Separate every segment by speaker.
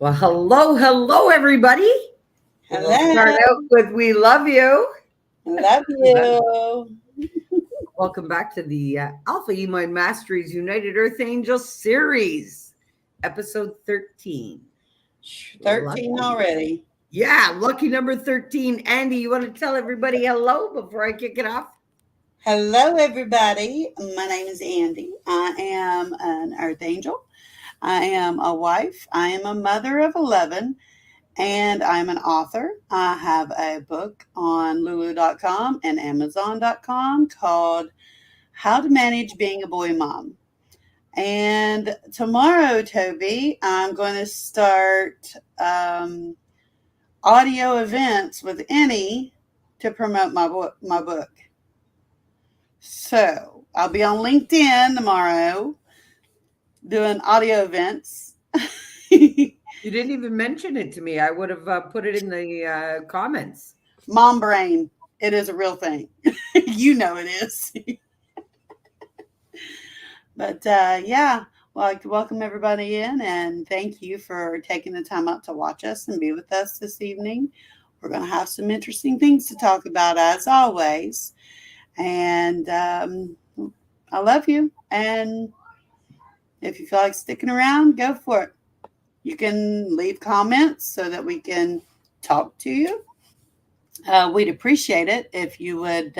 Speaker 1: Well, hello, everybody. We'll start
Speaker 2: Hello.
Speaker 1: out with "We love you."
Speaker 2: Love you.
Speaker 1: Welcome back to the Alpha Emoid Masteries United Earth Angel series, episode 13. Love
Speaker 2: 13
Speaker 1: you.
Speaker 2: already.
Speaker 1: Yeah, lucky number 13. Andy, you want to tell everybody hello before I kick it off?
Speaker 2: Hello, everybody. My name is Andi. I am an Earth Angel. I am a wife. I am a mother of 11, and I'm an author. I have a book on Lulu.com and Amazon.com called How to Manage Being a Boy Mom. And tomorrow, Toby, I'm going to start audio events with Annie to promote my book. So I'll be on LinkedIn tomorrow doing audio events.
Speaker 1: You didn't even mention it to me. I would have put it in the comments.
Speaker 2: Mom brain. It is a real thing. You know it is. But yeah, well, I'd like to welcome everybody in and thank you for taking the time out to watch us and be with us this evening. We're going to have some interesting things to talk about as always. And I love you. And if you feel like sticking around, go for it. You can leave comments so that we can talk to you. We'd appreciate it if you would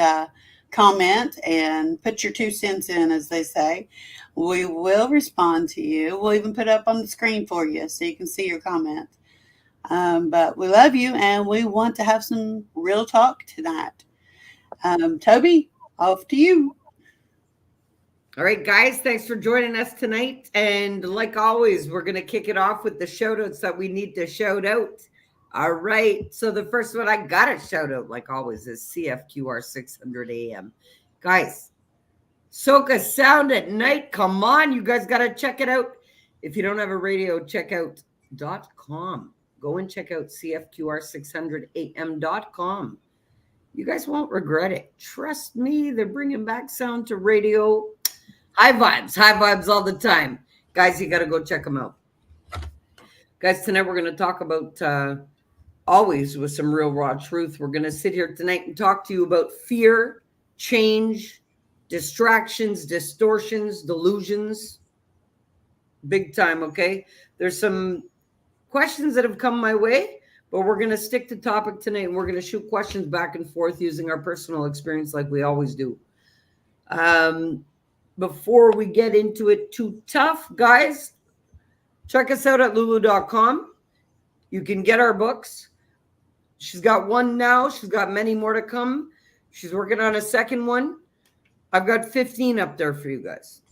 Speaker 2: comment and put your 2 cents in, as they say. We will respond to you. We'll even put it up on the screen for you so you can see your comment. But we love you and we want to have some real talk tonight. Toby, off to you.
Speaker 1: All right, guys, thanks for joining us tonight. And like always, we're going to kick it off with the shout outs that we need to shout out. All right. So the first one I got to shout out, like always, is CFQR 600 AM. Guys, Soca Sound at Night. Come on. You guys got to check it out. If you don't have a radio, check out .com. Go and check out CFQR600am.com. You guys won't regret it. Trust me, they're bringing back sound to radio. High vibes all the time. Guys, you got to go check them out. Guys, tonight we're going to talk about, always with some real raw truth, we're going to sit here tonight and talk to you about fear, change, distractions, distortions, delusions. Big time, okay? There's some questions that have come my way, but we're going to stick to topic tonight and we're going to shoot questions back and forth using our personal experience like we always do. Before we get into it too tough, guys, check us out at lulu.com. You can get our books. She's got one now. She's got many more to come. She's working on a second one. I've got 15 up there for you guys.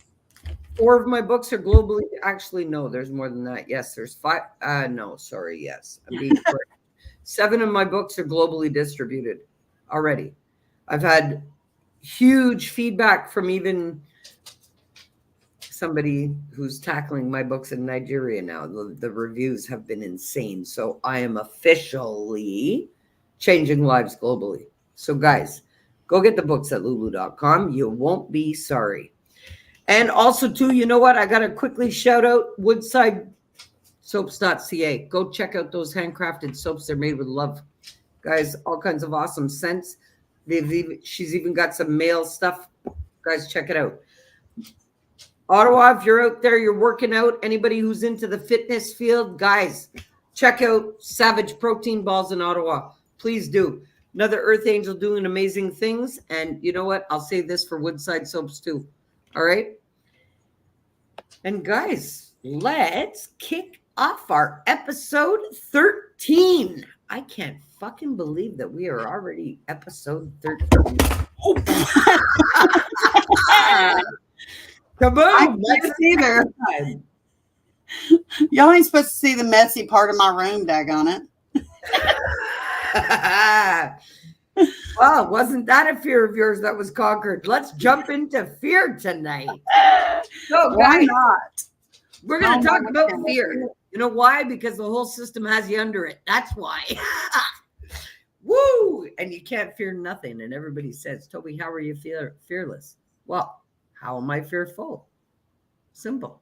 Speaker 1: 4 of my books are globally. Actually, no, there's more than that. Yes, there's 5. No, sorry. Yes, I'm being correct. 7 of my books are globally distributed already. I've had huge feedback from even somebody who's tackling my books in Nigeria now. The reviews have been insane. So I am officially changing lives globally. So guys, go get the books at lulu.com. You won't be sorry. And also too, you know what? I got to quickly shout out woodsidesoaps.ca. Go check out those handcrafted soaps. They're made with love. Guys, all kinds of awesome scents. She's even got some male stuff. Guys, check it out. Ottawa, if you're out there, you're working out, anybody who's into the fitness field, guys, check out Savage Protein Balls in Ottawa. Please do. Another Earth Angel doing amazing things. And you know what? I'll say this for Woodside Soaps too. All right? And guys, let's kick off our episode 13. I can't fucking believe that we are already episode 13.
Speaker 2: I can't either. Y'all ain't supposed to see the messy part of my room, daggone it.
Speaker 1: Well, wasn't that a fear of yours that was conquered? Let's jump into fear tonight. So,
Speaker 2: Why
Speaker 1: guys,
Speaker 2: not?
Speaker 1: we're going to talk about fear. You know why? Because the whole system has you under it. That's why. Woo! And you can't fear nothing. And everybody says, Toby, how are you fearless? Well, how am I fearful? Simple.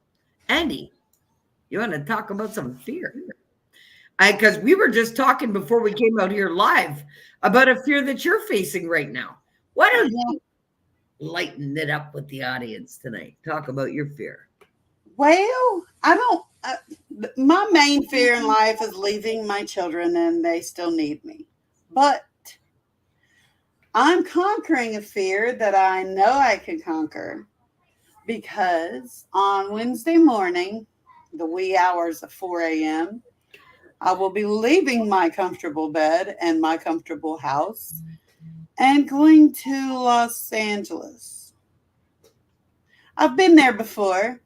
Speaker 1: Andy, you want to talk about some fear? Because we were just talking before we came out here live about a fear that you're facing right now. Why don't you lighten it up with the audience tonight? Talk about your fear.
Speaker 2: Well, I don't. My main fear in life is leaving my children, and they still need me. But I'm conquering a fear that I know I can conquer because on Wednesday morning, the wee hours of 4 a.m., I will be leaving my comfortable bed and my comfortable house and going to Los Angeles. I've been there before.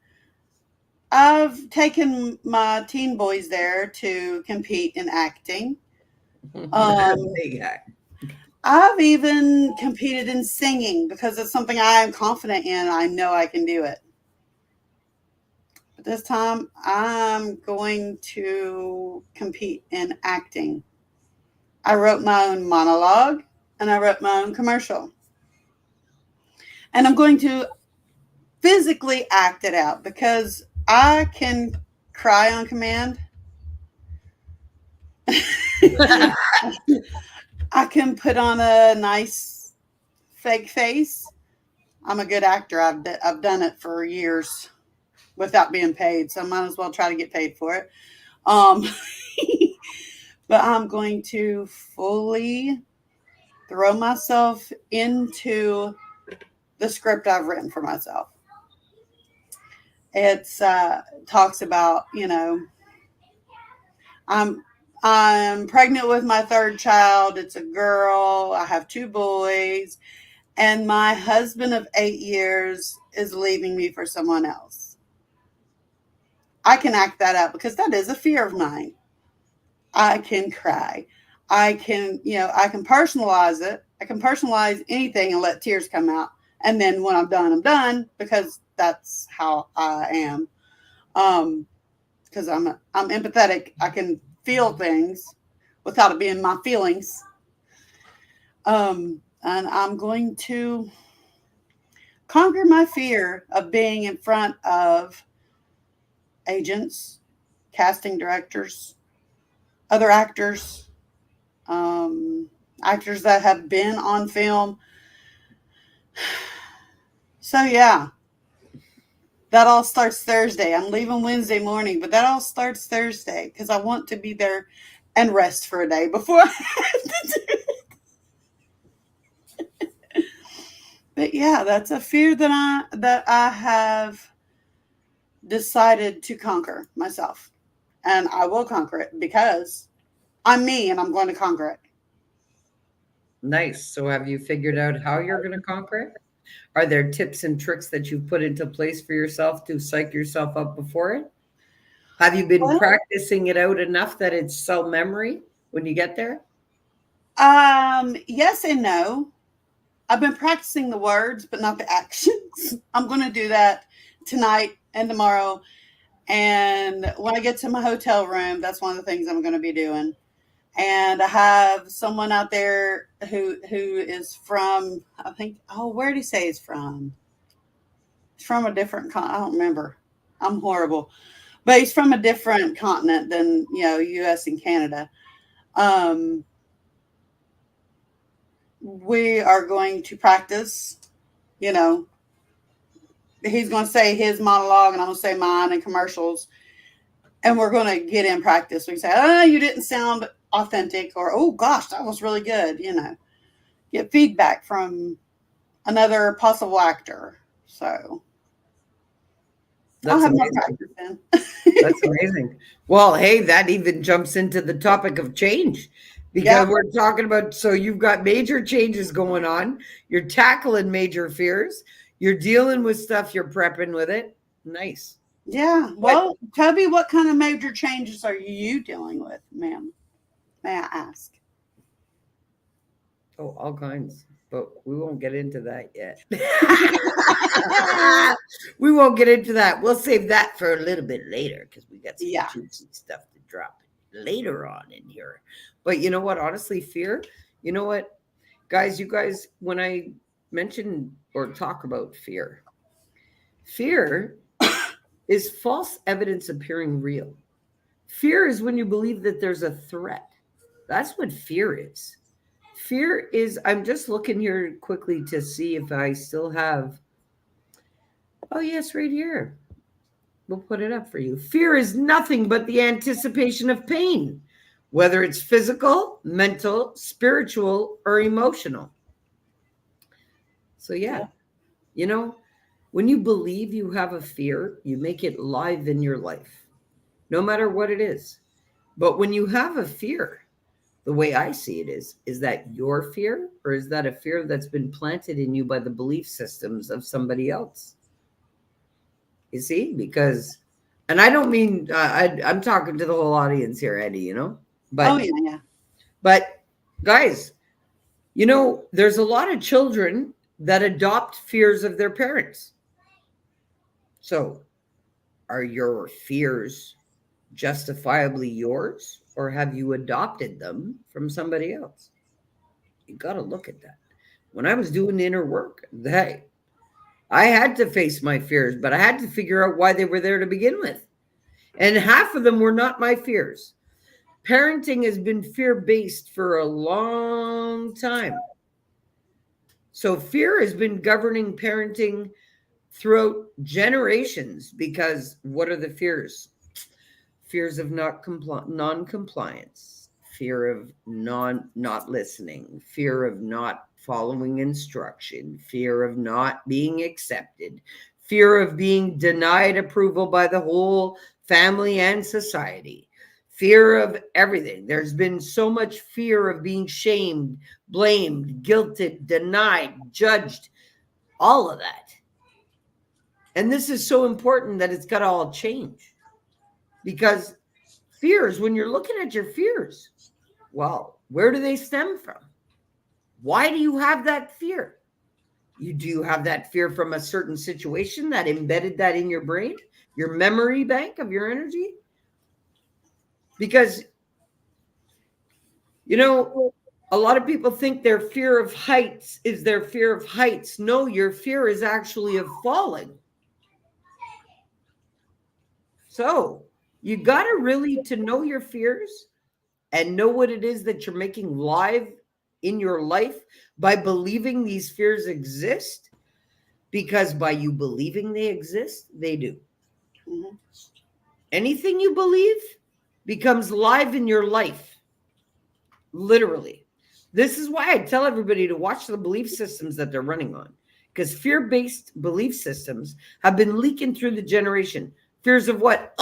Speaker 2: I've taken my teen boys there to compete in acting.
Speaker 1: Big guy.
Speaker 2: I've even competed in singing because it's something I am confident in. I know I can do it. But this time I'm going to compete in acting. I wrote my own monologue and I wrote my own commercial. And I'm going to physically act it out because I can cry on command. I can put on a nice fake face. I'm a good actor. I've done it for years without being paid, so I might as well try to get paid for it. Um, but I'm going to fully throw myself into the script I've written for myself. It's talks about, I'm pregnant with my third child. It's a girl. I have two boys, and my husband of 8 years is leaving me for someone else. I can act that out because that is a fear of mine. I can cry. I can personalize it. I can personalize anything and let tears come out. And then when I'm done because that's how I am. Because I'm empathetic. I can feel things without it being my feelings. And I'm going to conquer my fear of being in front of agents, casting directors, other actors, actors that have been on film. So, yeah, that all starts Thursday. I'm leaving Wednesday morning, but that all starts Thursday because I want to be there and rest for a day before I have to do it. But yeah, that's a fear that I have decided to conquer myself. And I will conquer it because I'm me and I'm going to conquer it.
Speaker 1: Nice. So have you figured out how you're going to conquer it? Are there tips and tricks that you've put into place for yourself to psych yourself up before it? Have you been
Speaker 2: Well,
Speaker 1: practicing it out enough that it's cell memory when you get there?
Speaker 2: yes and no. I've been practicing the words, but not the actions. I'm going to do that tonight and tomorrow. And when I get to my hotel room, that's one of the things I'm going to be doing. And I have someone out there who is from, I think, where did he say he's from? He's from a different I don't remember. I'm horrible. But he's from a different continent than, US and Canada. Um, we are going to practice, you know, he's going to say his monologue and I'm going to say mine and commercials. And we're going to get in practice. We can say, oh, you didn't sound authentic, or, oh gosh, that was really good. Get feedback from another possible actor. So I'll
Speaker 1: That's
Speaker 2: have more
Speaker 1: amazing.
Speaker 2: practice then.
Speaker 1: That's amazing. Well, hey, that even jumps into the topic of change because
Speaker 2: Yeah.
Speaker 1: we're talking about, so you've got major changes going on. You're tackling major fears. You're dealing with stuff. You're prepping with it. Nice.
Speaker 2: Yeah.
Speaker 1: But
Speaker 2: Well, Toby, what kind of major changes are you dealing with, ma'am? May I ask?
Speaker 1: oh, all kinds. But we won't get into that yet. We won't get into that. We'll save that for a little bit later because we got some
Speaker 2: Yeah.
Speaker 1: juicy stuff to drop later on in here. But you know what? Honestly, fear, you know what? Guys, you guys, when I mention or talk about fear, fear is false evidence appearing real. Fear is when you believe that there's a threat. That's what fear is. Fear is, I'm just looking here quickly to see if I still have, oh, yes, right here. We'll put it up for you. Fear is nothing but the anticipation of pain, whether it's physical, mental, spiritual, or emotional. So, yeah, you know, when you believe you have a fear, you make it live in your life, no matter what it is. But when you have a fear, the way I see it is that your fear, or is that a fear that's been planted in you by the belief systems of somebody else? You see, because, and I don't mean I'm talking to the whole audience here, Eddie.
Speaker 2: Oh,
Speaker 1: But
Speaker 2: yeah.
Speaker 1: but guys, there's a lot of children that adopt fears of their parents. So, are your fears justifiably yours, or have you adopted them from somebody else? You got to look at that. When I was doing inner work, I had to face my fears, but I had to figure out why they were there to begin with. And half of them were not my fears. Parenting has been fear-based for a long time. So fear has been governing parenting throughout generations, because what are the fears? Fears of non-compliance, fear of not listening, fear of not following instruction, fear of not being accepted, fear of being denied approval by the whole family and society, fear of everything. There's been so much fear of being shamed, blamed, guilted, denied, judged, all of that. And this is so important that it's got to all change, because fears, when you're looking at your fears, well, where do they stem from? Why do you have that fear? Do you have that fear from a certain situation that embedded that in your brain, your memory bank of your energy? Because, a lot of people think their fear of heights is their fear of heights. No, your fear is actually of falling. So you got to really to know your fears and know what it is that you're making live in your life by believing these fears exist, because by you believing they exist, they do.
Speaker 2: Mm-hmm.
Speaker 1: Anything you believe becomes live in your life, literally. This is why I tell everybody to watch the belief systems that they're running on, because fear-based belief systems have been leaking through the generation. Fears of what?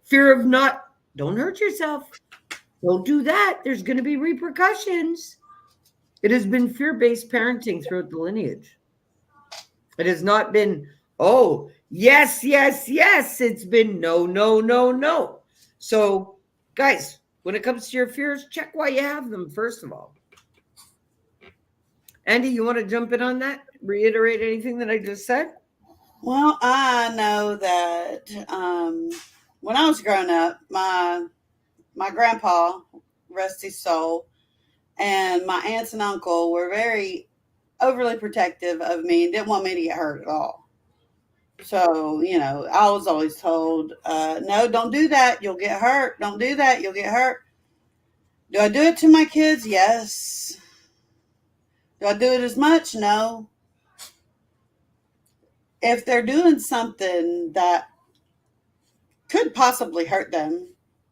Speaker 1: Fear of not, don't hurt yourself. Don't do that. There's going to be repercussions. It has been fear-based parenting throughout the lineage. It has not been, oh, yes, yes, yes. It's been no, no, no, no. So, guys, when it comes to your fears, check why you have them, first of all. Andi, you want to jump in on that? Reiterate anything that I just said?
Speaker 2: Well, I know that when I was growing up, my grandpa, rest his soul, and my aunts and uncle were very overly protective of me and didn't want me to get hurt at all. So, I was always told, no, don't do that. You'll get hurt. Don't do that. You'll get hurt. Do I do it to my kids? Yes. Do I do it as much? No. If they're doing something that could possibly hurt them,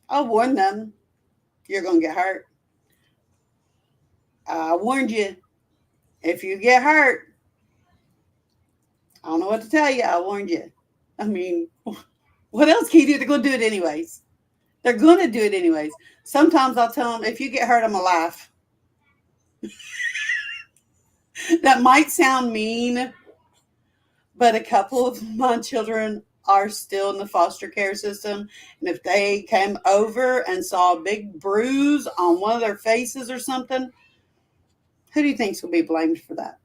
Speaker 2: I'll warn them, you're going to get hurt. I warned you. If you get hurt, I don't know what to tell you. I warned you. I mean, what else can you do? They're going to do it anyways. They're going to do it anyways. Sometimes I'll tell them, if you get hurt, I'm going to laugh. That might sound mean, but a couple of my children are still in the foster care system. And if they came over and saw a big bruise on one of their faces or something, who do you think will be blamed for that?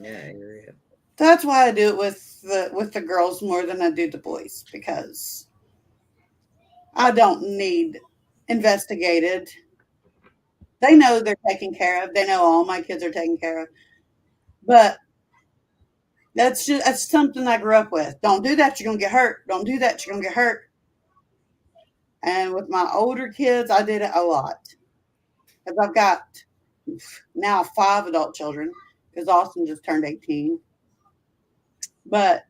Speaker 1: Yeah, I hear you.
Speaker 2: That's why I do it with the girls more than I do the boys, because I don't need investigated. They know they're taken care of. They know all my kids are taken care of. But That's something I grew up with. Don't do that, you're gonna get hurt. Don't do that, you're gonna get hurt. And with my older kids, I did it a lot. Because I've got now 5 adult children, because Austin just turned 18. But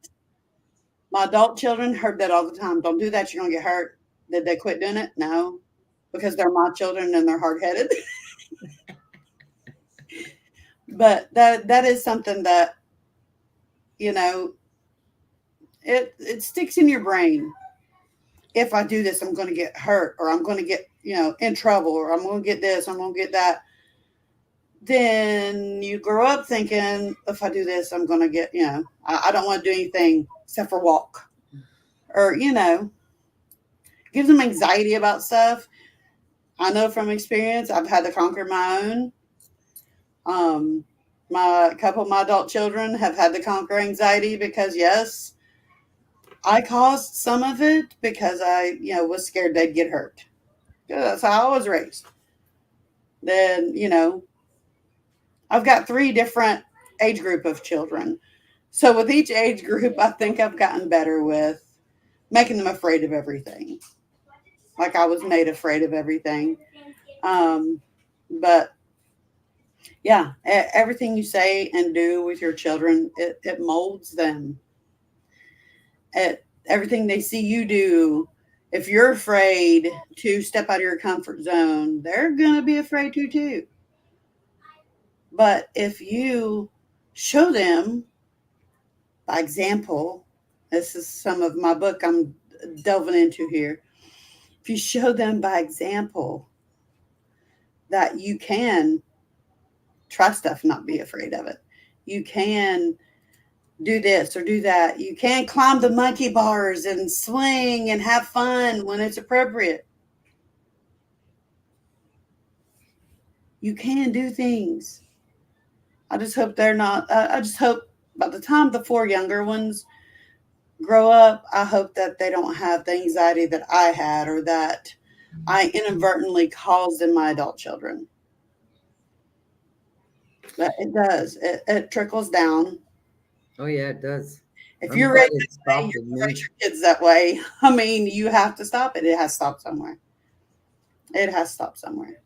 Speaker 2: my adult children heard that all the time. Don't do that, you're gonna get hurt. Did they quit doing it? No. Because they're my children and they're hard headed. But that is something that, you know, it sticks in your brain. If I do this, I'm going to get hurt, or I'm going to get, in trouble, or I'm going to get this, I'm going to get that. Then you grow up thinking, if I do this, I'm going to get, I don't want to do anything except for walk, or, gives them anxiety about stuff. I know from experience, I've had to conquer my own. A couple of my adult children have had to conquer anxiety because, yes, I caused some of it because I, was scared they'd get hurt. That's how I was raised. Then, I've got 3 different age group of children. So with each age group, I think I've gotten better with making them afraid of everything. Like I was made afraid of everything. But yeah, everything you say and do with your children, it molds them. Everything they see you do, if you're afraid to step out of your comfort zone, they're going to be afraid to too. But if you show them by example, this is some of my book I'm delving into here. If you show them by example that you can try stuff, not be afraid of it. You can do this or do that. You can climb the monkey bars and swing and have fun when it's appropriate. You can do things. I just hope they're not, I just hope by the time the 4 younger ones grow up, I hope that they don't have the anxiety that I had or that I inadvertently caused in my adult children. But it does. It trickles down.
Speaker 1: Oh, yeah, it does.
Speaker 2: If you're raised that way, you raise your kids that way. I mean, you have to stop it. It has to stop somewhere. It has to stop somewhere.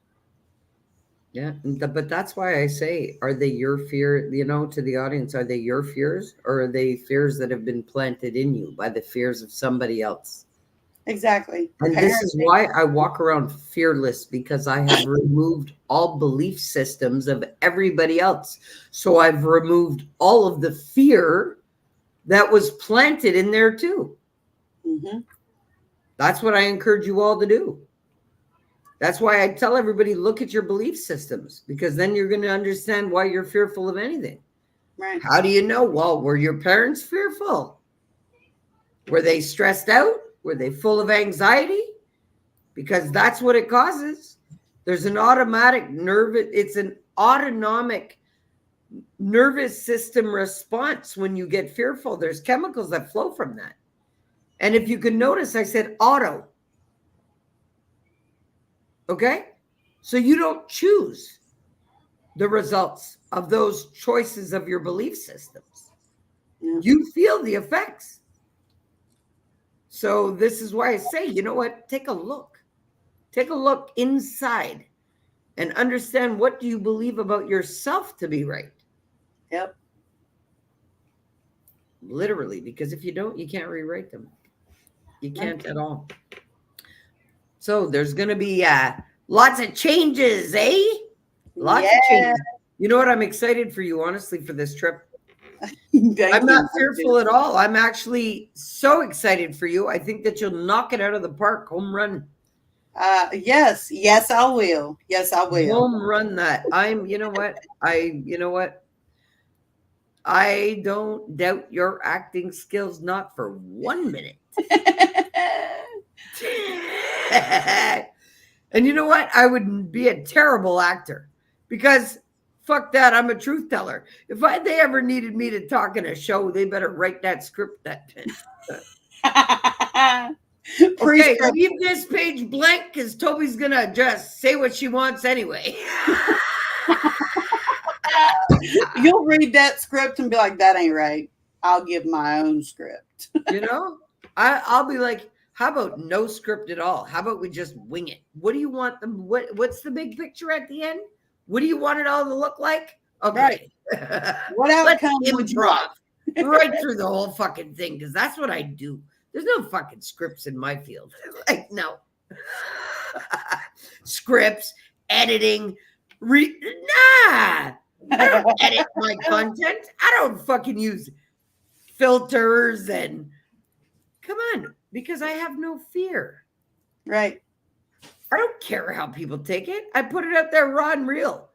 Speaker 1: Yeah, but that's why I say, are they your fear, to the audience, are they your fears, or are they fears that have been planted in you by the fears of somebody else?
Speaker 2: Exactly.
Speaker 1: And this is why I walk around fearless, because I have removed all belief systems of everybody else. So I've removed all of the fear that was planted in there too.
Speaker 2: Mm-hmm.
Speaker 1: That's what I encourage you all to do. That's why I tell everybody, look at your belief systems, because then you're going to understand why you're fearful of anything.
Speaker 2: Right.
Speaker 1: How do you know? Well, were your parents fearful? Were they stressed out? Were they full of anxiety? Because that's what it causes. There's an autonomic nervous system response when you get fearful. There's chemicals that flow from that. And if you can notice, I said auto. Okay? So you don't choose the results of those choices of your belief systems. Yeah. You feel the effects. So this is why I say, you know what? Take a look. Take a look inside and understand, what do you believe about yourself to be right?
Speaker 2: Yep.
Speaker 1: Literally, because if you don't, you can't rewrite them. You can't at all. So there's going to be lots of changes, eh? Lots of changes. You know what? I'm excited for you, honestly, for this trip. I'm not fearful at all. I'm actually so excited for you. I think that you'll knock it out of the park. Home run.
Speaker 2: Yes, I will. Yes, I will.
Speaker 1: Home run that. You know what? I don't doubt your acting skills, not for 1 minute. And you know what? I would be a terrible actor, because fuck that. I'm a truth teller. If they ever needed me to talk in a show, they better write that script. Okay, leave this page blank, because Tobi's going to just say what she wants anyway.
Speaker 2: You'll read that script and be like, that ain't right. I'll give my own script.
Speaker 1: You know, I'll be like, how about no script at all? How about we just wing it? What do you want them? What's the big picture at the end? What do you want it all to look like? Okay.
Speaker 2: Right. What
Speaker 1: Let's
Speaker 2: outcome would you
Speaker 1: improv
Speaker 2: like?
Speaker 1: right through the whole fucking thing because that's what I do. There's no fucking scripts in my field. Like, no. Scripts, editing, nah. I don't edit my content. I don't fucking use filters and come on, because I have no fear.
Speaker 2: Right.
Speaker 1: I don't care how people take it. I put it out there raw and real.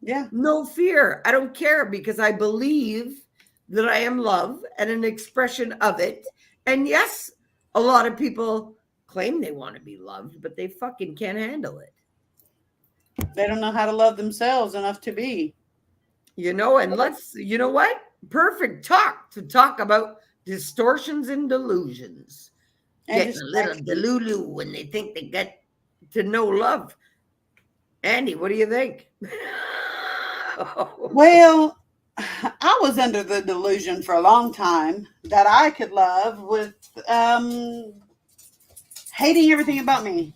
Speaker 2: Yeah.
Speaker 1: No fear. I don't care because I believe that I am love and an expression of it. And yes, a lot of people claim they want to be loved, but they fucking can't handle it.
Speaker 2: They don't know how to love themselves enough to be.
Speaker 1: You know, and you know what? Perfect to talk about distortions and delusions.
Speaker 2: And
Speaker 1: Getting a little delulu when they think they get to know love. Andy, what do you think?
Speaker 2: Well, I was under the delusion for a long time that I could love with hating everything about me.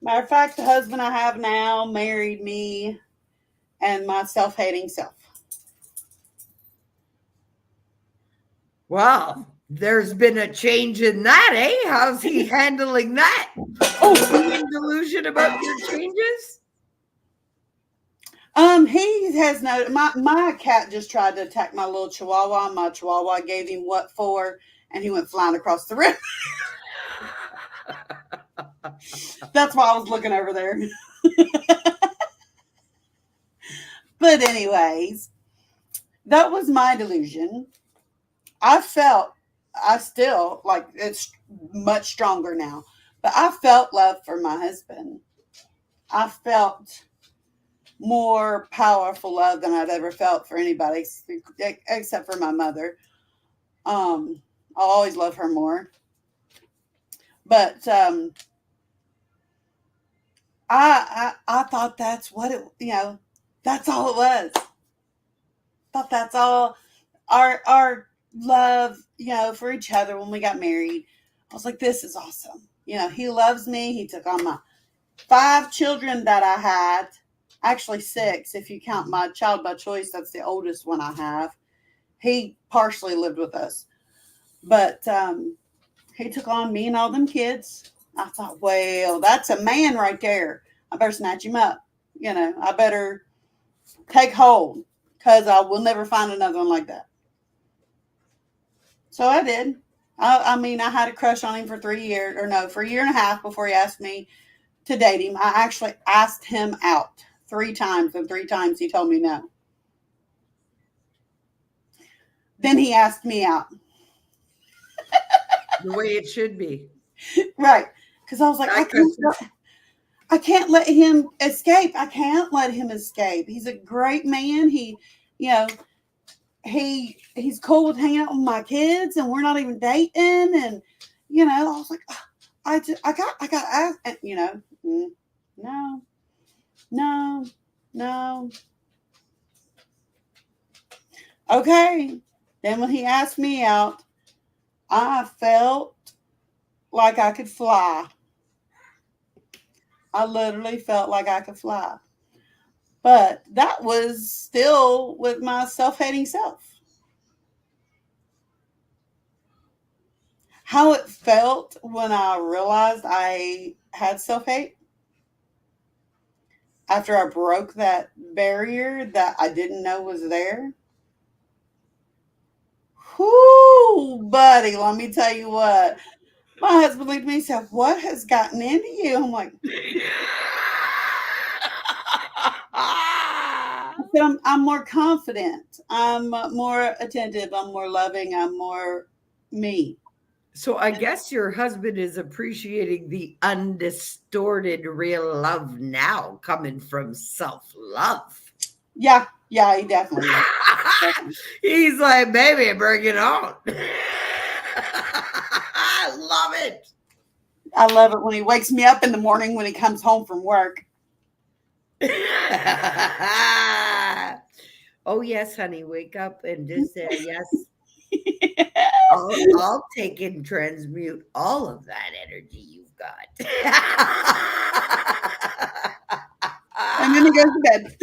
Speaker 2: Matter of fact, the husband I have now married me and my self-hating self.
Speaker 1: Wow, there's been a change in that, eh? How's he handling that?
Speaker 2: Oh,
Speaker 1: is he in delusion about your changes?
Speaker 2: He has no. My cat just tried to attack my little chihuahua. My chihuahua gave him what for, and he went flying across the room. That's why I was looking over there. But anyways, that was my delusion. I still, like, it's much stronger now, but I felt love for my husband. I felt more powerful love than I'd ever felt for anybody except for my mother. I'll always love her more. But I thought that's what it, that's all it was. Thought that's all our love, for each other when we got married. I was like, this is awesome. He loves me. He took on my 5 children that I had. Actually 6, if you count my child by choice. That's the oldest one I have. He partially lived with us. But he took on me and all them kids. I thought, well, that's a man right there. I better snatch him up. I better take hold because I will never find another one like that. So I did. I had a crush on him for 3 years, for a year and a half before he asked me to date him. I actually asked him out 3 times, and 3 times he told me no. Then he asked me out.
Speaker 1: The way it should be.
Speaker 2: Right. Because I was like, I can't let him escape. I can't let him escape. He's a great man. He's cool with hanging out with my kids, and we're not even dating. And, I was like, I got to ask, no. Okay. Then when he asked me out, I felt like I could fly. I literally felt like I could fly. But that was still with my self-hating self. How it felt when I realized I had self-hate after I broke that barrier that I didn't know was there. Whoo, buddy, let me tell you what. My husband looked at me and said, what has gotten into you? I'm like, I'm more confident. I'm more attentive. I'm more loving. I'm more me.
Speaker 1: So I guess your husband is appreciating the undistorted real love now coming from self-love.
Speaker 2: Yeah, he definitely is.
Speaker 1: He's like, baby, bring it on. I love it.
Speaker 2: I love it when he wakes me up in the morning when he comes home from work.
Speaker 1: Oh yes, honey, wake up and just say yes.
Speaker 2: I'm
Speaker 1: I'll take and transmute all of that energy you've got.
Speaker 2: going to go to bed.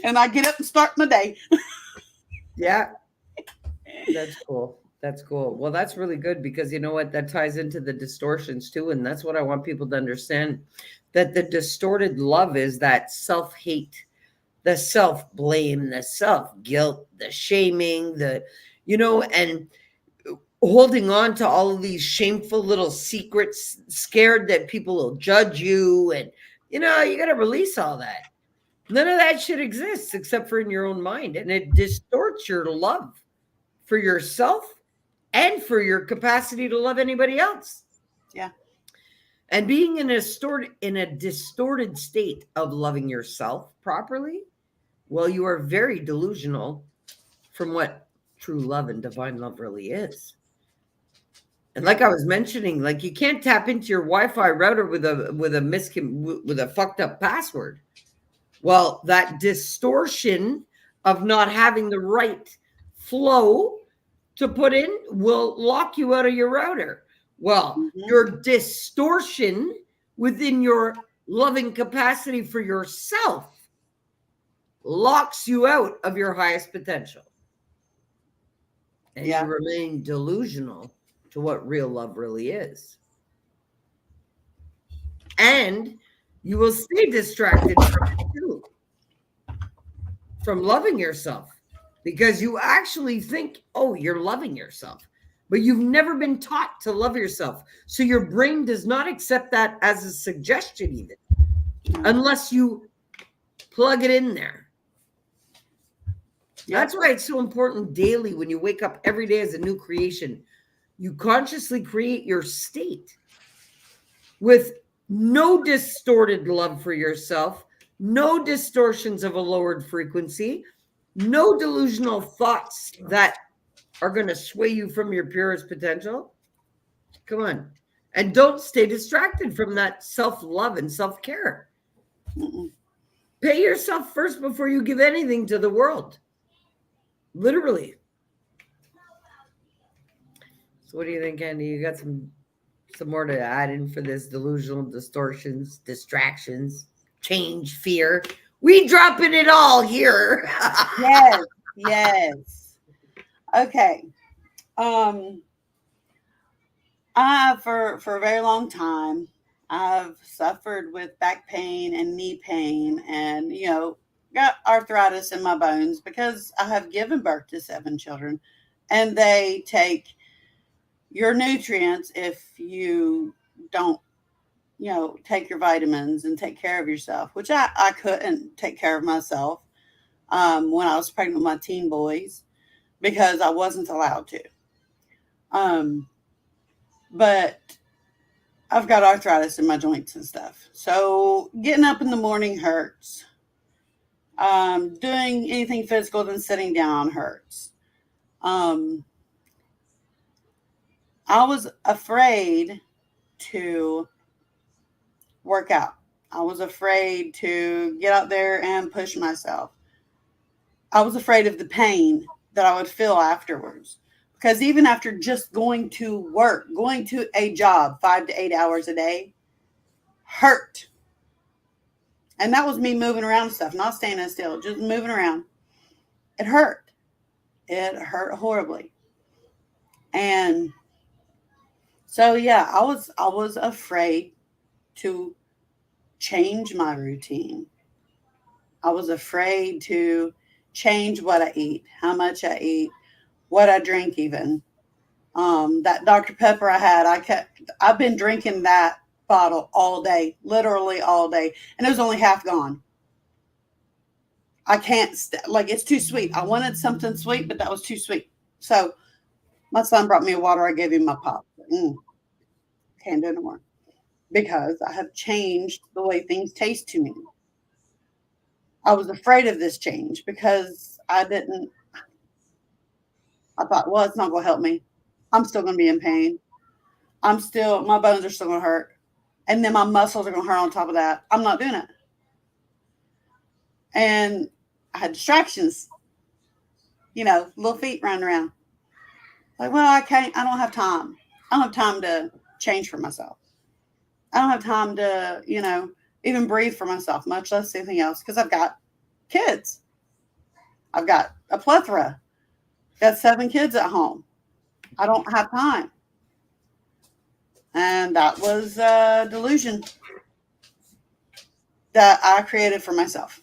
Speaker 2: And I get up and start my day.
Speaker 1: Yeah, that's cool. That's cool. Well, that's really good because you know what? That ties into the distortions too. And that's what I want people to understand, that the distorted love is that self hate, the self blame, the self guilt, the shaming, and holding on to all of these shameful little secrets, scared that people will judge you. And, you got to release all that. None of that shit exists except for in your own mind. And it distorts your love for yourself and for your capacity to love anybody else.
Speaker 2: Yeah.
Speaker 1: And being in a distorted state of loving yourself properly, well, you are very delusional from what true love and divine love really is. And like I was mentioning, like you can't tap into your Wi-Fi router with a fucked up password. Well, that distortion of not having the right flow to put in will lock you out of your router. Well, your distortion within your loving capacity for yourself locks you out of your highest potential. And you remain delusional to what real love really is. And you will stay distracted from it too, from loving yourself, because you actually think, oh, you're loving yourself, but you've never been taught to love yourself. So your brain does not accept that as a suggestion even, unless you plug it in there. That's why it's so important daily when you wake up every day as a new creation. You consciously create your state with no distorted love for yourself, no distortions of a lowered frequency, no delusional thoughts that are going to sway you from your purest potential. Come on. And don't stay distracted from that self-love and self-care. Pay yourself first before you give anything to the world. Literally. So what do you think, Andy? You got some more to add in for this delusional distortions, distractions, change, fear? We dropping it all here.
Speaker 2: Yes. Okay. For a very long time, I've suffered with back pain and knee pain, and got arthritis in my bones because I have given birth to 7 children, and they take your nutrients if you don't take your vitamins and take care of yourself, which I couldn't take care of myself when I was pregnant with my teen boys because I wasn't allowed to. But I've got arthritis in my joints and stuff. So getting up in the morning hurts. Doing anything physical than sitting down hurts. I was afraid to work out. I was afraid to get out there and push myself. I was afraid of the pain that I would feel afterwards. Because even after just going to work, going to a job 5 to 8 hours a day, hurt. And that was me moving around and stuff, not standing still, just moving around. It hurt. It hurt horribly. And so I was afraid to change my routine. I was afraid to change what I eat, how much I eat, what I drink even. That Dr. Pepper I had, I've been drinking that bottle all day, literally all day, and it was only half gone. I can't, it's too sweet. I wanted something sweet, but that was too sweet. So my son brought me a water. I gave him my pop. Can't do it no more because I have changed the way things taste to me. I was afraid of this change because I thought, well, it's not going to help me. I'm still going to be in pain. My bones are still going to hurt. And then my muscles are going to hurt on top of that. I'm not doing it. And I had distractions. Little feet running around. Like, well, I don't have time. I don't have time to change for myself. I don't have time to, even breathe for myself, much less anything else, because I've got kids. I've got a plethora. Got 7 kids at home. I don't have time. And that was a delusion that I created for myself.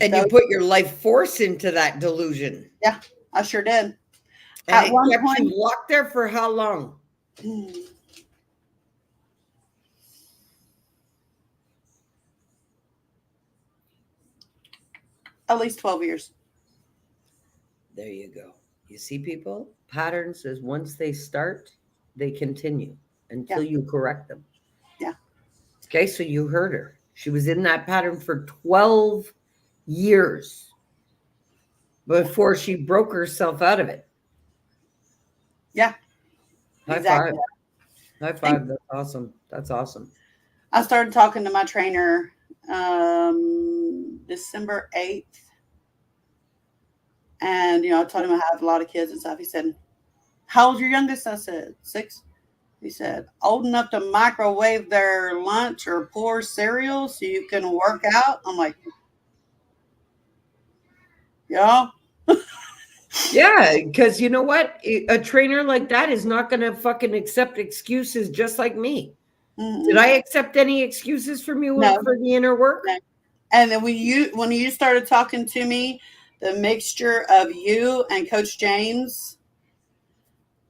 Speaker 1: And you put your life force into that delusion.
Speaker 2: Yeah, I sure did.
Speaker 1: And it kept you locked there for how long?
Speaker 2: At least 12 years.
Speaker 1: There you go. You see, people, patterns is once they start, they continue until you correct them.
Speaker 2: Yeah.
Speaker 1: Okay, so you heard her. She was in that pattern for 12 years before she broke herself out of it.
Speaker 2: Yeah.
Speaker 1: High five. High five. That's awesome. That's awesome.
Speaker 2: I started talking to my trainer December 8th. And, I told him I have a lot of kids and stuff. He said, how old's your youngest? I said, 6. He said, old enough to microwave their lunch or pour cereal so you can work out? I'm like, yeah.
Speaker 1: Yeah, because you know what? A trainer like that is not going to fucking accept excuses just like me. Mm-hmm. Did I accept any excuses from you for the inner work?
Speaker 2: No. And then when you started talking to me, the mixture of you and Coach James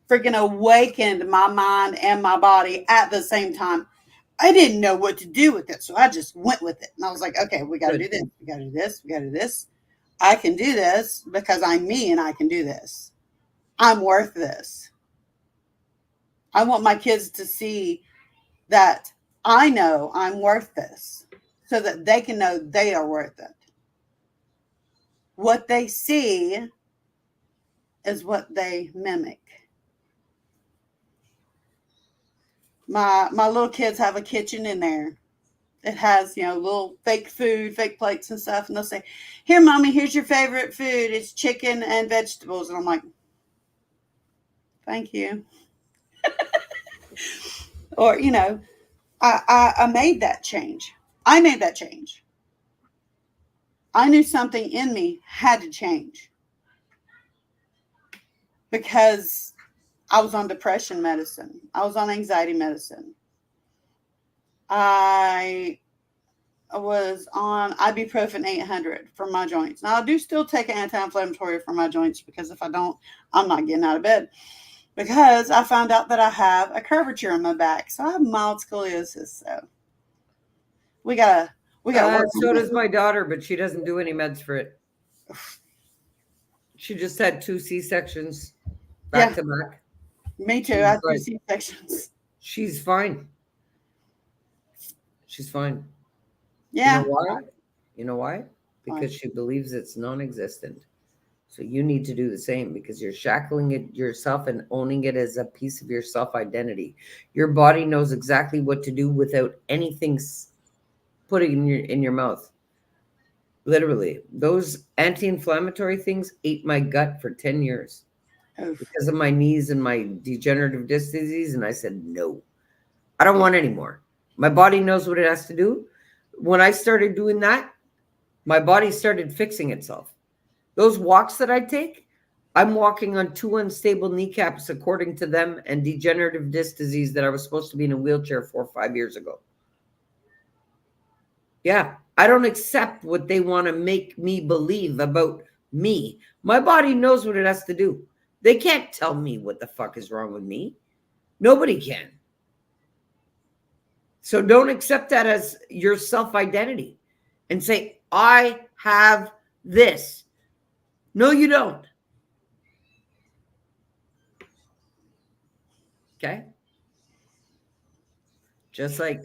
Speaker 2: freaking awakened my mind and my body at the same time. I didn't know what to do with it, so I just went with it. And I was like, okay, we got to do this. We got to do this. We got to do this. I can do this because I'm me and I can do this. I'm worth this. I want my kids to see that I know I'm worth this so that they can know they are worth it. What they see is what they mimic. My little kids have a kitchen in there. It has, little fake food, fake plates and stuff. And they'll say, here, Mommy, here's your favorite food. It's chicken and vegetables. And I'm like, thank you. Or, I made that change. I made that change. I knew something in me had to change because I was on depression medicine. I was on anxiety medicine. I was on ibuprofen 800 for my joints. Now, I do still take an anti-inflammatory for my joints because if I don't, I'm not getting out of bed. Because I found out that I have a curvature in my back. So I have mild scoliosis. So we gotta work.
Speaker 1: So does my daughter, but she doesn't do any meds for it. She just had 2 C-sections back to back.
Speaker 2: Me too. I have 2 C-sections.
Speaker 1: She's fine. She's fine.
Speaker 2: Yeah.
Speaker 1: You know why? Because she believes it's non-existent. So you need to do the same because you're shackling it yourself and owning it as a piece of your self-identity. Your body knows exactly what to do without anything putting in your mouth. Literally, those anti-inflammatory things ate my gut for 10 years because of my knees and my degenerative disc disease. And I said, no, I don't want any more. My body knows what it has to do. When I started doing that, my body started fixing itself. Those walks that I take, I'm walking on 2 unstable kneecaps, according to them, and degenerative disc disease that I was supposed to be in a wheelchair 4 or 5 years ago. Yeah, I don't accept what they want to make me believe about me. My body knows what it has to do. They can't tell me what the fuck is wrong with me. Nobody can. So don't accept that as your self-identity and say, I have this. No, you don't. Okay? Just like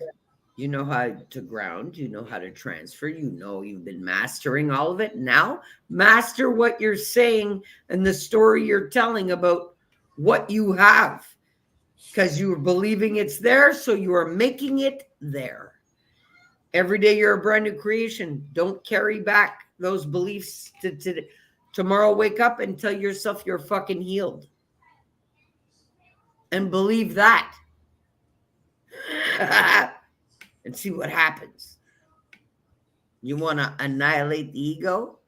Speaker 1: you know how to ground, you know how to transfer, you've been mastering all of it. Now, master what you're saying and the story you're telling about what you have because you are believing it's there, so you are making it there. Every day you're a brand new creation. Don't carry back those beliefs to tomorrow. Wake up and tell yourself you're fucking healed. And believe that. And see what happens. You want to annihilate the ego?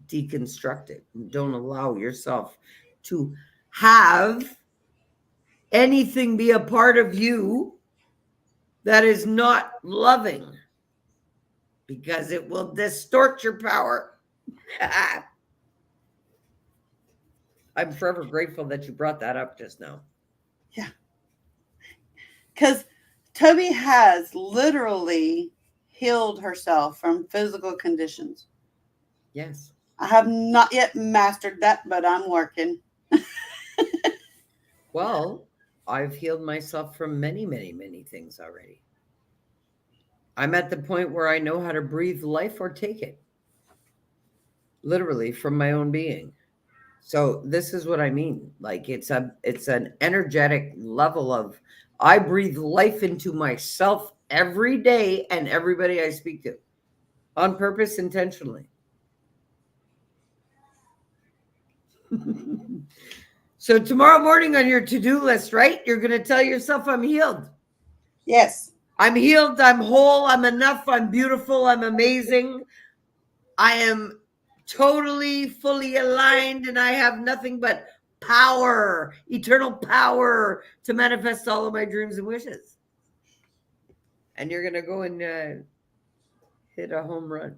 Speaker 1: Deconstruct it. Don't allow yourself to have anything be a part of you that is not loving, because it will distort your power. I'm forever grateful that you brought that up just now.
Speaker 2: Yeah. Because Tobi has literally healed herself from physical conditions.
Speaker 1: Yes.
Speaker 2: I have not yet mastered that, but I'm working.
Speaker 1: Well, I've healed myself from many, many, many things already. I'm at the point where I know how to breathe life or take it. Literally from my own being. So this is what I mean. Like it's an energetic level of, I breathe life into myself every day and everybody I speak to, on purpose, intentionally. So tomorrow morning on your to-do list, right? You're going to tell yourself, I'm healed.
Speaker 2: Yes.
Speaker 1: I'm healed. I'm whole. I'm enough. I'm beautiful. I'm amazing. I am totally, fully aligned, and I have nothing but power, eternal power to manifest all of my dreams and wishes. And you're going to go and hit a home run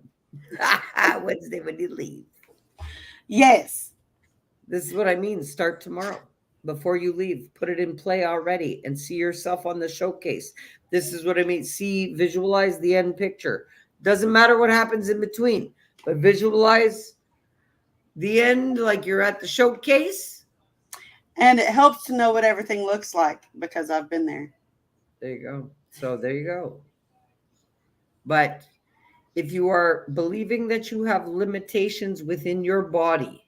Speaker 1: Wednesday when you leave.
Speaker 2: Yes.
Speaker 1: This is what I mean. Start tomorrow. Before you leave, put it in play already and see yourself on the showcase. This is what I mean. See, visualize the end picture. Doesn't matter what happens in between, but visualize the end like you're at the showcase.
Speaker 2: And it helps to know what everything looks like because I've been there.
Speaker 1: There you go. So there you go. But if you are believing that you have limitations within your body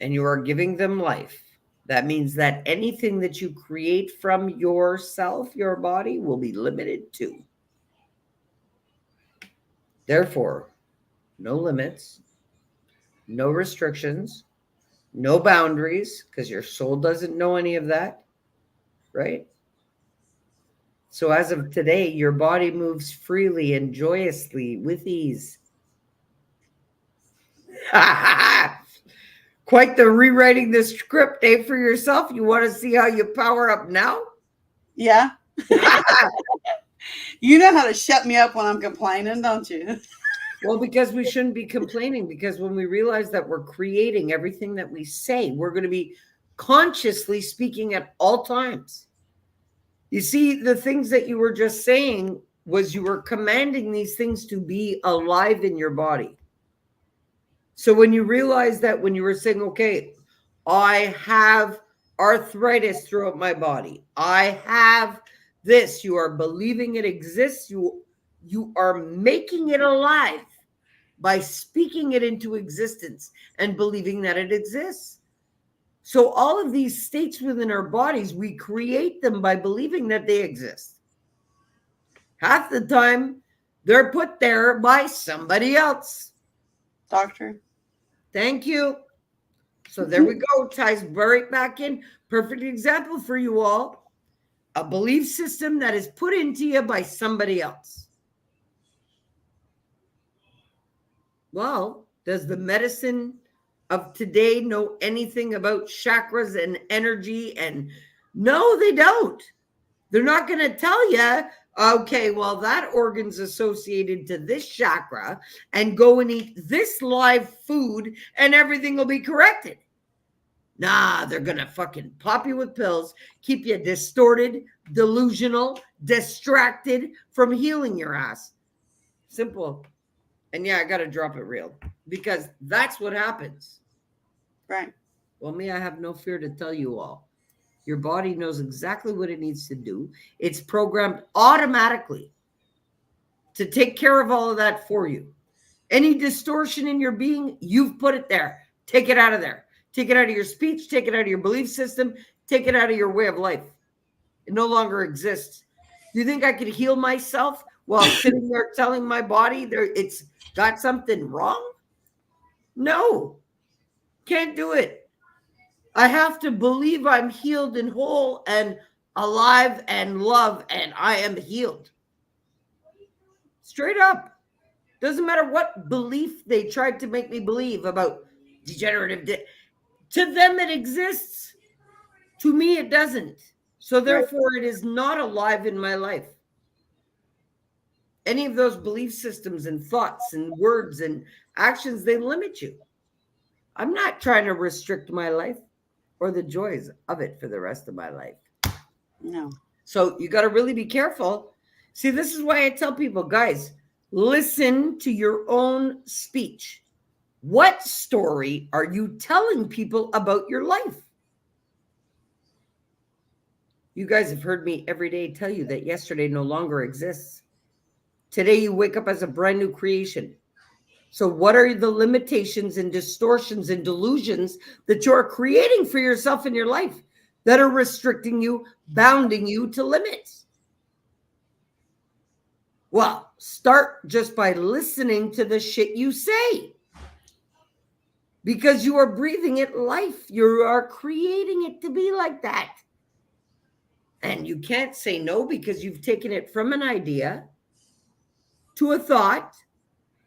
Speaker 1: and you are giving them life, that means that anything that you create from yourself, your body, will be limited to. Therefore, no limits, no restrictions, no boundaries, because your soul doesn't know any of that, right? So as of today, your body moves freely and joyously with ease. Quite the rewriting the script, eh, for yourself. You want to see how you power up now?
Speaker 2: Yeah. You know how to shut me up when I'm complaining, don't you?
Speaker 1: Well, because we shouldn't be complaining, because when we realize that we're creating everything that we say, we're going to be consciously speaking at all times. You see, the things that you were just saying was you were commanding these things to be alive in your body. So when you realize that, when you were saying, okay, I have arthritis throughout my body, I have this, you are believing it exists, you are making it alive by speaking it into existence and believing that it exists. So all of these states within our bodies, we create them by believing that they exist. Half the time, they're put there by somebody else.
Speaker 2: Doctor.
Speaker 1: Thank you. So there we go. Ties right back in. Perfect example for you all. A belief system that is put into you by somebody else. Well, does the medicine of today know anything about chakras and energy? And no, they don't. They're not going to tell you, okay, well, that organ's associated to this chakra, and go and eat this live food and everything will be corrected. Nah, they're going to fucking pop you with pills, keep you distorted, delusional, distracted from healing your ass. Simple. And yeah, I got to drop it real, because that's what happens.
Speaker 2: Right.
Speaker 1: Well, me, I have no fear to tell you all. Your body knows exactly what it needs to do. It's programmed automatically to take care of all of that for you. Any distortion in your being, you've put it there. Take it out of there. Take it out of your speech. Take it out of your belief system. Take it out of your way of life. It no longer exists. Do you think I could heal myself while sitting there telling my body it's got something wrong? No, can't do it. I have to believe I'm healed and whole and alive and love, and I am healed. Straight up. Doesn't matter what belief they tried to make me believe about degenerative. To them, it exists. To me, it doesn't. So therefore, it is not alive in my life. Any of those belief systems and thoughts and words and actions, they limit you. I'm not trying to restrict my life or the joys of it for the rest of my life.
Speaker 2: No.
Speaker 1: So you got to really be careful. See, this is why I tell people, guys, listen to your own speech. What story are you telling people about your life? You guys have heard me every day tell you that yesterday no longer exists. Today you wake up as a brand new creation. So what are the limitations and distortions and delusions that you're creating for yourself in your life that are restricting you, bounding you to limits? Well, start just by listening to the shit you say. Because you are breathing it life. You are creating it to be like that. And you can't say no because you've taken it from an idea to a thought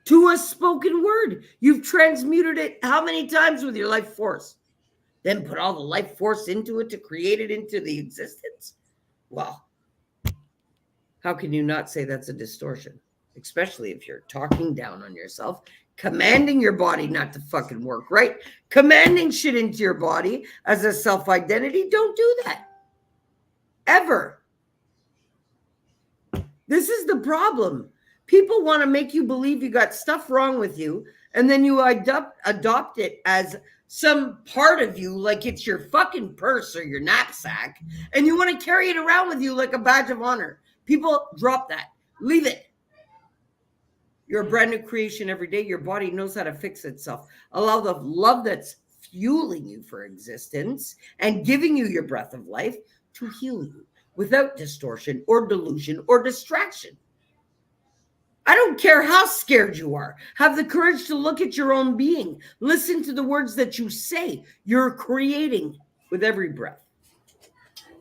Speaker 1: to a spoken word. You've transmuted it how many times with your life force? Then put all the life force into it to create it into the existence? Well, how can you not say that's a distortion? Especially if you're talking down on yourself, commanding your body not to fucking work, right? Commanding shit into your body as a self-identity. Don't do that. Ever. This is the problem. People want to make you believe you got stuff wrong with you, and then you adopt it as some part of you, like it's your fucking purse or your knapsack, and you want to carry it around with you like a badge of honor. People, drop that. Leave it. You're a brand new creation every day. Your body knows how to fix itself. Allow the love that's fueling you for existence and giving you your breath of life to heal you without distortion or delusion or distraction. I don't care how scared you are. Have the courage to look at your own being. Listen to the words that you say. You're creating with every breath.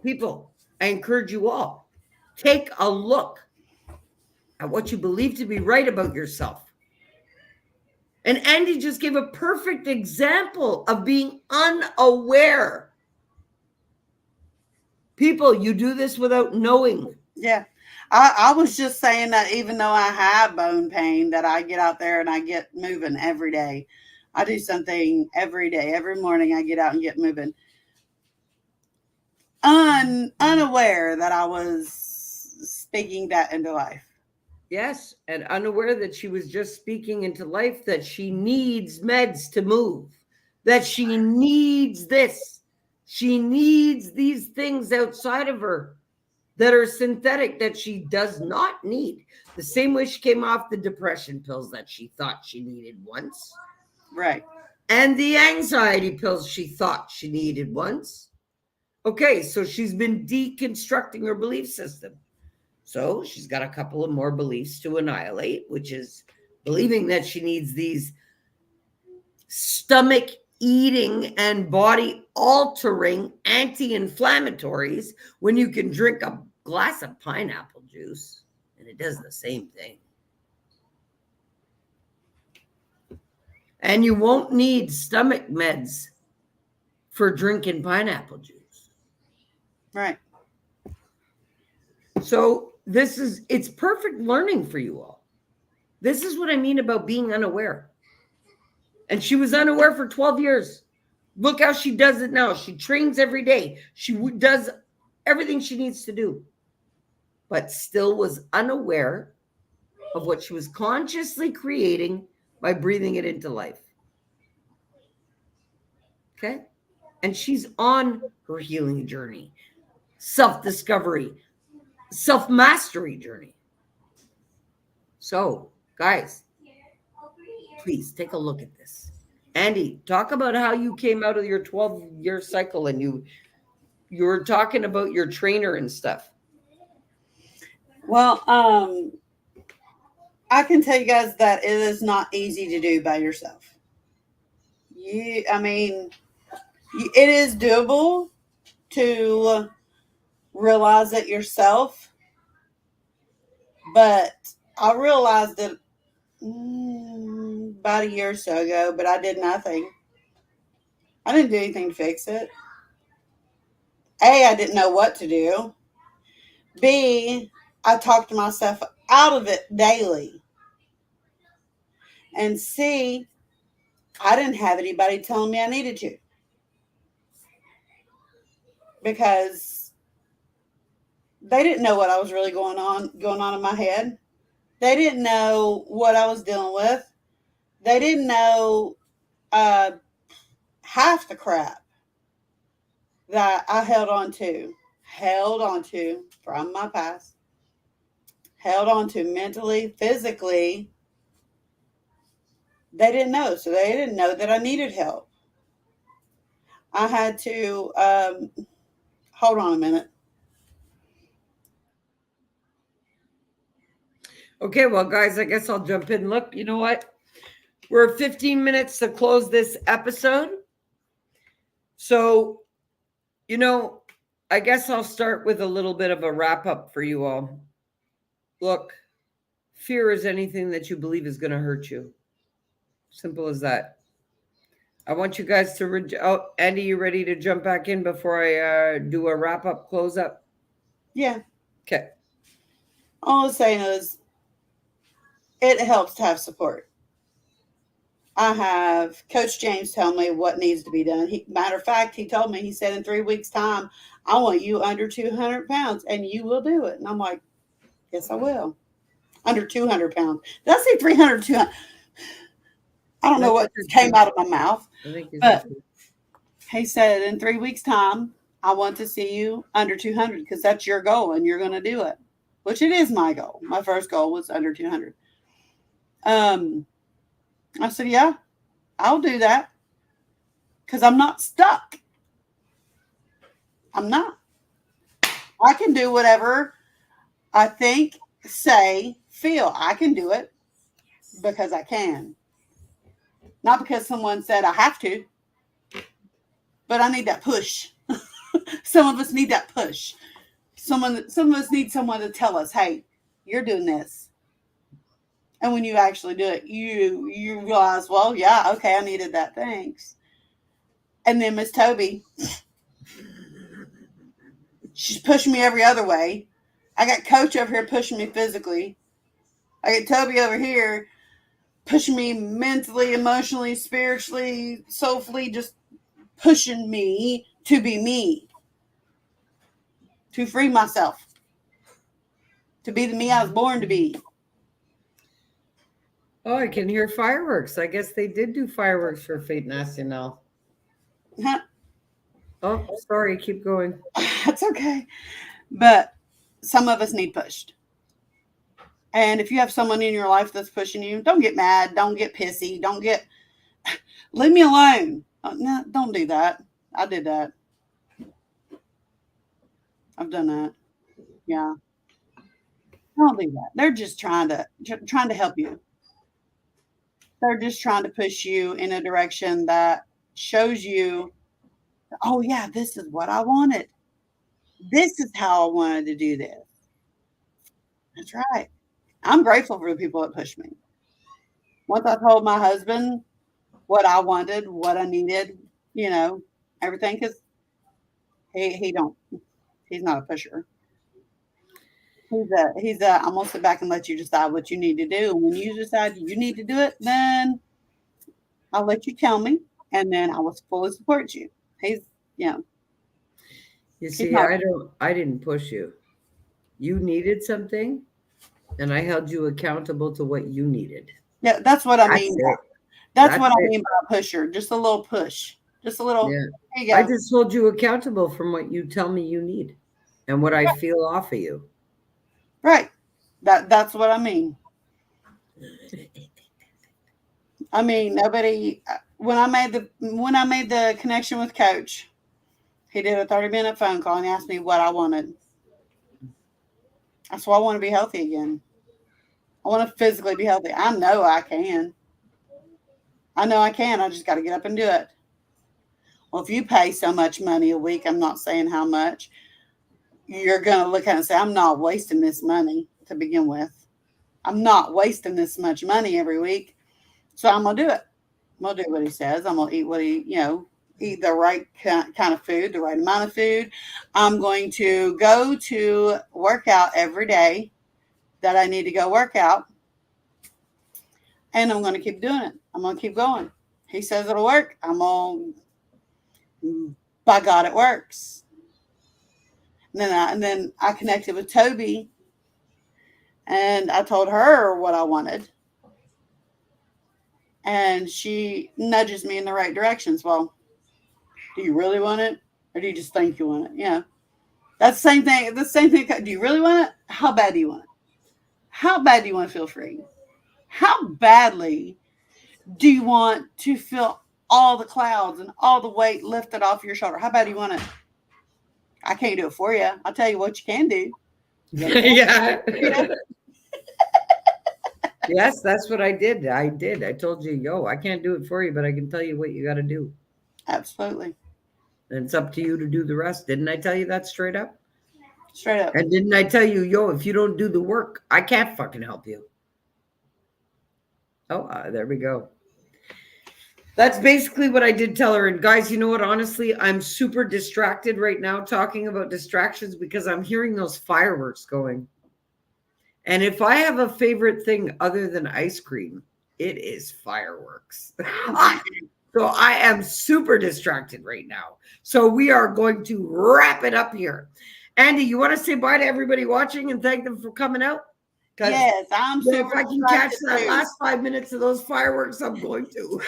Speaker 1: People, I encourage you all, take a look at what you believe to be right about yourself. And Andi just gave a perfect example of being unaware. People, you do this without knowing.
Speaker 2: Yeah. I was just saying that even though I have bone pain, that I get out there and I get moving every day. I do something every day. Every morning I get out and get moving. Unaware that I was speaking that into life.
Speaker 1: Yes, and unaware that she was just speaking into life, that she needs meds to move, that she needs this. She needs these things outside of her that are synthetic that she does not need. The same way she came off the depression pills that she thought she needed once.
Speaker 2: Right.
Speaker 1: And the anxiety pills she thought she needed once. Okay, so she's been deconstructing her belief system. So she's got a couple of more beliefs to annihilate, which is believing that she needs these stomach eating and body altering anti-inflammatories when you can drink a glass of pineapple juice and it does the same thing. And you won't need stomach meds for drinking pineapple juice.
Speaker 2: Right.
Speaker 1: So it's perfect learning for you all. This is what I mean about being unaware. And she was unaware for 12 years. Look how she does it now. She trains every day. She does everything she needs to do, but still was unaware of what she was consciously creating by breathing it into life. Okay? And she's on her healing journey, self-discovery, self-mastery journey. So, guys, please take a look at this. Andi, talk about how you came out of your 12-year cycle and you were talking about your trainer and stuff.
Speaker 2: Well, I can tell you guys that it is not easy to do by yourself. It is doable to realize it yourself, but I realized it about a year or so ago, but I did nothing. I didn't do anything to fix it. A, I didn't know what to do. B, I talked myself out of it daily. And C, I didn't have anybody telling me I needed to. Because they didn't know what I was really going on in my head. They didn't know what I was dealing with. They didn't know half the crap that I held on to from my past, held on to mentally, physically. They didn't know. So they didn't know that I needed help. I had to, hold on a minute.
Speaker 1: Okay, well, guys, I guess I'll jump in. Look, you know what? We're 15 minutes to close this episode. So, I guess I'll start with a little bit of a wrap up for you all. Look, fear is anything that you believe is going to hurt you. Simple as that. I want you guys to Andy, you ready to jump back in before I do a wrap up, close up?
Speaker 2: Yeah.
Speaker 1: Okay.
Speaker 2: All I'm saying is it helps to have support. I have Coach James tell me what needs to be done. Matter of fact, he told me, he said, in 3 weeks' time, I want you under 200 pounds and you will do it. And I'm like, yes, I will. Under 200 pounds. Did I say 300, 200? I don't know what came out of my mouth. But he said, in 3 weeks' time, I want to see you under 200 because that's your goal and you're going to do it, which it is my goal. My first goal was under 200. I said, yeah, I'll do that because I'm not stuck. I'm not. I can do whatever I think, say, feel. I can do it because I can. Not because someone said I have to, but I need that push. Some of us need that push. Some of us need someone to tell us, hey, you're doing this. And when you actually do it, you realize, well, yeah, okay, I needed that. Thanks. And then Miss Tobi, she's pushing me every other way. I got Coach over here pushing me physically. I got Tobi over here pushing me mentally, emotionally, spiritually, soulfully, just pushing me to be me, to free myself, to be the me I was born to be.
Speaker 1: Oh, I can hear fireworks. I guess they did do fireworks for Fate National.
Speaker 2: Huh?
Speaker 1: Oh, sorry. Keep going.
Speaker 2: That's okay. But some of us need pushed. And if you have someone in your life that's pushing you, don't get mad. Don't get pissy. Leave me alone. No, don't do that. I did that. I've done that. Yeah. Don't do that. They're just trying to help you. They're just trying to push you in a direction that shows you, oh yeah, this is what I wanted. This is how I wanted to do this. That's right. I'm grateful for the people that pushed me. Once I told my husband what I wanted, what I needed, everything, because he's not a pusher. I'm gonna sit back and let you decide what you need to do. And when you decide you need to do it, then I'll let you tell me, and then I will fully support you. You
Speaker 1: see, I didn't push you. You needed something, and I held you accountable to what you needed.
Speaker 2: Yeah, that's what I mean. That's what I mean by a pusher. Just a little push. Just a little.
Speaker 1: Yeah.
Speaker 2: There you go.
Speaker 1: I just hold you accountable from what you tell me you need and what I feel off of you.
Speaker 2: Right. That's what I mean. I mean, nobody. When I made the connection with Coach, he did a 30-minute phone call and asked me what I wanted. That's why I want to be healthy again. I want to physically be healthy. I know I can. I know I can. I just got to get up and do it. Well, if you pay so much money a week, I'm not saying how much, you're going to look at it and say, I'm not wasting this money to begin with. I'm not wasting this much money every week. So I'm going to do it. I'm going to do what he says. I'm going to eat what he, eat the right kind of food, the right amount of food. I'm going to go to work out every day that I need to go work out. And I'm going to keep doing it. I'm going to keep going. He says it'll work. I'm going to, by God, it works. And then I connected with Tobi, and I told her what I wanted. And she nudges me in the right directions. Well, do you really want it? Or do you just think you want it? Yeah. That's the same thing. The same thing. Do you really want it? How bad do you want it? How bad do you want to feel free? How badly do you want to feel all the clouds and all the weight lifted off your shoulder? How bad do you want it? I can't do it for you. I'll tell you what you can do.
Speaker 1: Yeah. Yes, that's what I did. I told you, yo, I can't do it for you, but I can tell you what you got to do.
Speaker 2: Absolutely.
Speaker 1: And it's up to you to do the rest. Didn't I tell you that straight up?
Speaker 2: Straight up.
Speaker 1: And didn't I tell you, yo, if you don't do the work, I can't fucking help you. Oh, there we go. That's basically what I did tell her. And guys, you know what? Honestly, I'm super distracted right now talking about distractions because I'm hearing those fireworks going. And if I have a favorite thing other than ice cream, it is fireworks. So I am super distracted right now. So we are going to wrap it up here. Andi, you want to say bye to everybody watching and thank them for coming out?
Speaker 2: Yes, I'm super
Speaker 1: If I can catch that last 5 minutes of those fireworks, I'm going to.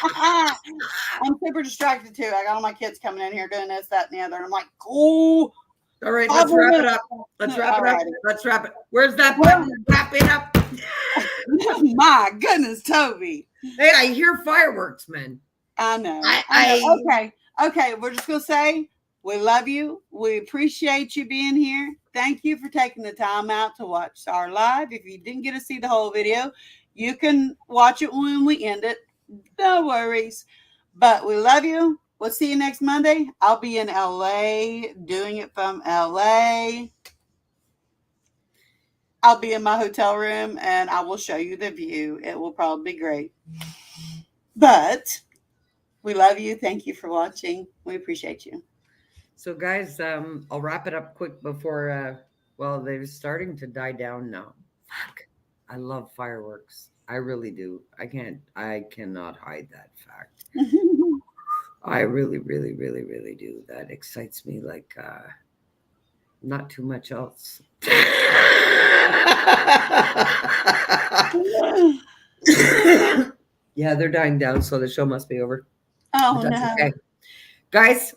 Speaker 2: I'm super distracted too. I got all my kids coming in here doing this, that, and the other. And I'm like, cool.
Speaker 1: All right, let's wrap it up. Let's wrap it up. Let's wrap it. Where's that button? Wrap it up.
Speaker 2: My goodness, Tobi.
Speaker 1: Hey, I hear fireworks, man.
Speaker 2: I know. Okay. We're just going to say we love you. We appreciate you being here. Thank you for taking the time out to watch our live. If you didn't get to see the whole video, you can watch it when we end it. No worries. But we love you. We'll see you next Monday. I'll be in LA, doing it from LA. I'll be in my hotel room and I will show you the view. It will probably be great. But we love you. Thank you for watching. We appreciate you.
Speaker 1: So guys, I'll wrap it up quick before, they're starting to die down now. Fuck. I love fireworks. I really do. I cannot hide that fact. I really, really, really, really do. That excites me like not too much else. Yeah, they're dying down, so the show must be over.
Speaker 2: Oh, no.
Speaker 1: Okay. Guys,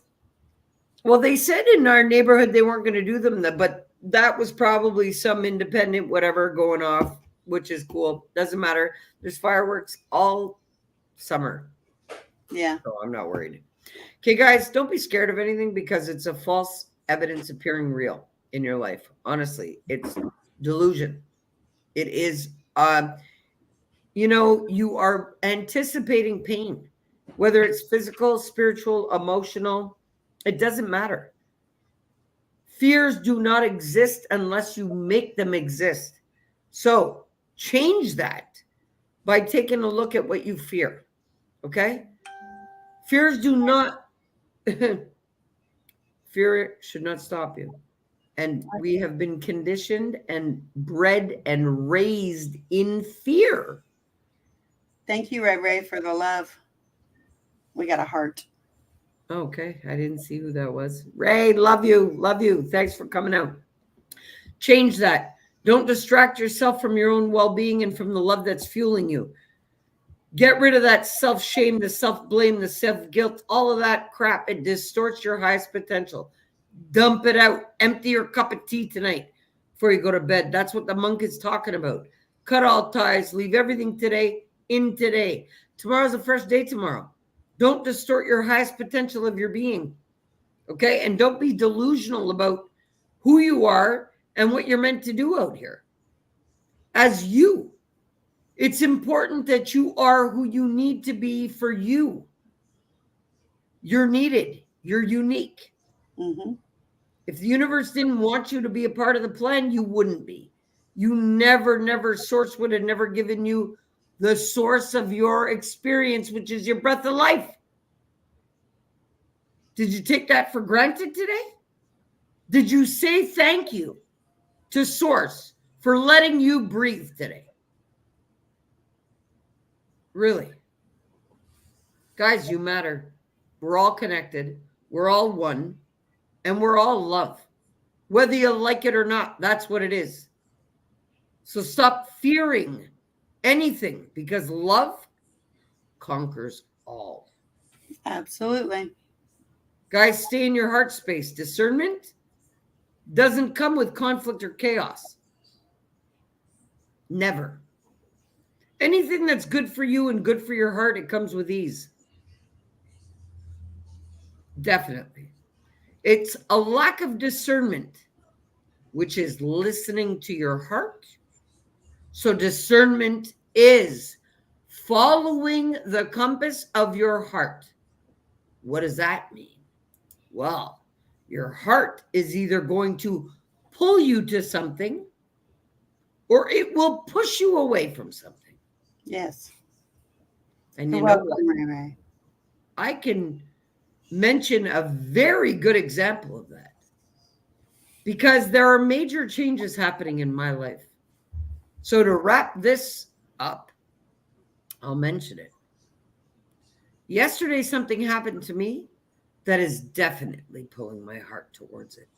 Speaker 1: well, they said in our neighborhood they weren't going to do them, but that was probably some independent whatever going off, which is cool. Doesn't matter. There's fireworks all summer.
Speaker 2: Yeah.
Speaker 1: So I'm not worried. Okay, guys, don't be scared of anything because it's a false evidence appearing real in your life. Honestly, it's delusion. It is, you are anticipating pain, whether it's physical, spiritual, emotional, it doesn't matter. Fears do not exist unless you make them exist. So change that by taking a look at what you fear. Okay? Fears do not, fear should not stop you. And we have been conditioned and bred and raised in fear.
Speaker 2: Thank you, Ray, for the love. We got a heart.
Speaker 1: Okay. I didn't see who that was. Ray, love you. Love you. Thanks for coming out. Change that. Don't distract yourself from your own well-being and from the love that's fueling you. Get rid of that self-shame, the self-blame, the self-guilt, all of that crap. It distorts your highest potential. Dump it out. Empty your cup of tea tonight before you go to bed. That's what the monk is talking about. Cut all ties. Leave everything today in today. Tomorrow's the first day tomorrow. Don't distort your highest potential of your being. Okay? And don't be delusional about who you are and what you're meant to do out here. as you. It's important that you are who you need to be for you. You're needed. You're unique.
Speaker 2: Mm-hmm.
Speaker 1: If the universe didn't want you to be a part of the plan, you wouldn't be. You never, source would have never given you the source of your experience, which is your breath of life. Did you take that for granted today? Did you say thank you to source for letting you breathe today? Really? Guys, you matter. We're all connected. We're all one. And we're all love. Whether you like it or not, that's what it is. So stop fearing anything, because love conquers all.
Speaker 2: Absolutely.
Speaker 1: Guys, stay in your heart space. Discernment doesn't come with conflict or chaos. Never. Anything that's good for you and good for your heart, it comes with ease. Definitely. It's a lack of discernment, which is listening to your heart. So discernment is following the compass of your heart. What does that mean? Well, your heart is either going to pull you to something or it will push you away from something.
Speaker 2: Yes.
Speaker 1: And
Speaker 2: You're
Speaker 1: you know
Speaker 2: welcome,
Speaker 1: what?
Speaker 2: Ray Ray.
Speaker 1: I can mention a very good example of that, because there are major changes happening in my life. So to wrap this up, I'll mention it. Yesterday, something happened to me that is definitely pulling my heart towards it.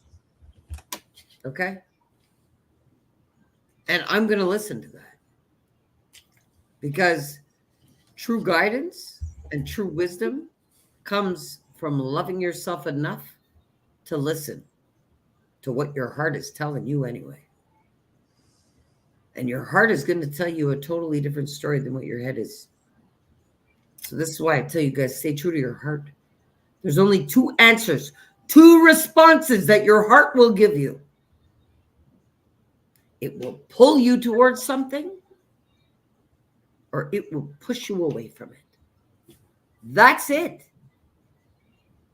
Speaker 1: Okay? And I'm going to listen to that, because true guidance and true wisdom comes from loving yourself enough to listen to what your heart is telling you anyway. And your heart is going to tell you a totally different story than what your head is. So this is why I tell you guys, stay true to your heart. There's only two answers, two responses that your heart will give you. It will pull you towards something, or it will push you away from it. That's it.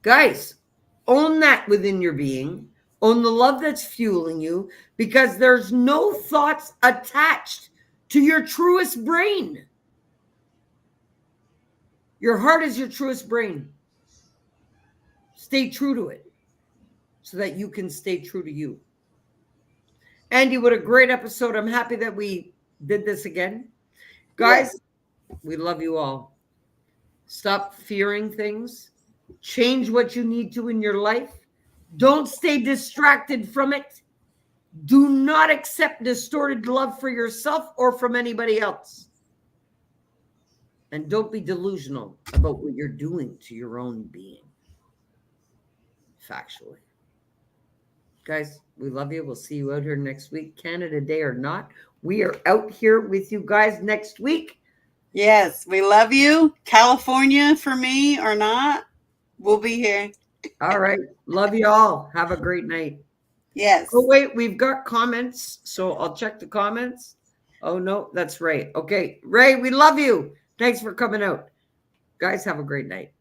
Speaker 1: Guys, own that within your being. Own the love that's fueling you, because there's no thoughts attached to your truest brain. Your heart is your truest brain. Stay true to it so that you can stay true to you. Andy, what a great episode. I'm happy that we did this again. Guys, we love you all. Stop fearing things. Change what you need to in your life. Don't stay distracted from it. Do not accept distorted love for yourself or from anybody else. And don't be delusional about what you're doing to your own being. Factually. Guys, we love you. We'll see you out here next week. Canada Day or not, we are out here with you guys next week.
Speaker 2: Yes, we love you. California for me or not, we'll be here.
Speaker 1: All right. Love you all. Have a great night.
Speaker 2: Yes.
Speaker 1: Oh, wait. We've got comments. So I'll check the comments. Oh, no. That's Ray. Okay. Ray, we love you. Thanks for coming out. Guys, have a great night.